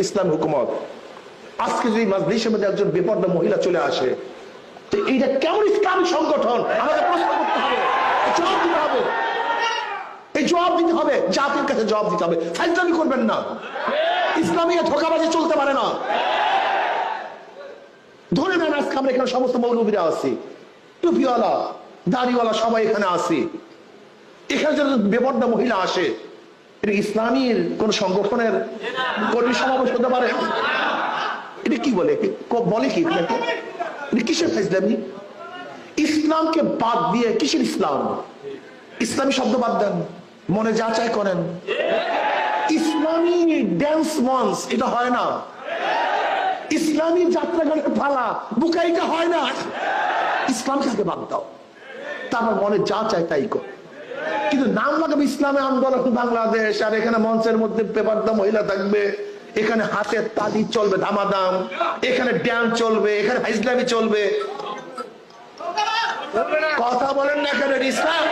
ইসলাম হুকুমত। আজকে যদি মাজলিসের মধ্যে একজন বেপরদা মহিলা চলে আসে, তো এইটা কেমন ইসলামী সংগঠন আমাদের প্রশ্ন করতে হবে, জবাব দিতে হবে। এই জবাব দিতে হবে, জাতির কাছে জবাব দিতে হবে। ফাইজলামি করবেন না, ইসলামী ধোঁকাবাজি চলতে পারে না। ধরে নেন আজকে আমরা এখানে সমস্ত মৌলবীরা আছি, টুপিওয়ালা দাড়িওয়ালা সবাই এখানে আছি, এখানে যদি বেপরদা মহিলা আসে, এটা ইসলামীর কোন সংগঠনের কর্মী সমাবেশ হতে পারে? এটা কি বলে, বলে কি কিসের ফাইজলামি? ইসলামকে বাদ দিয়ে কিসের ইসলাম? ইসলামী শব্দ বাদ দেন, মনে যা চাই করেন। ইসলামী ড্যান্স মঞ্চ এটা হয় না, ইসলামী যাত্রাগানের পালা বুকাইটা হয় না। ইসলামকে আগে বাদ দাও, তারপর মনে যা চাই তাই কর। কিন্তু নাম লাগাবে ইসলামী আন্দোলন বাংলাদেশ, আর এখানে মঞ্চের মধ্যে বেপরদা মহিলা থাকবে, এখানে হাতের তালি চলবে দামাদাম, এখানে ড্যান্স চলবে, এখানে ফাইজলামি চলবে। কথা বলেন না কেন? ইসলাম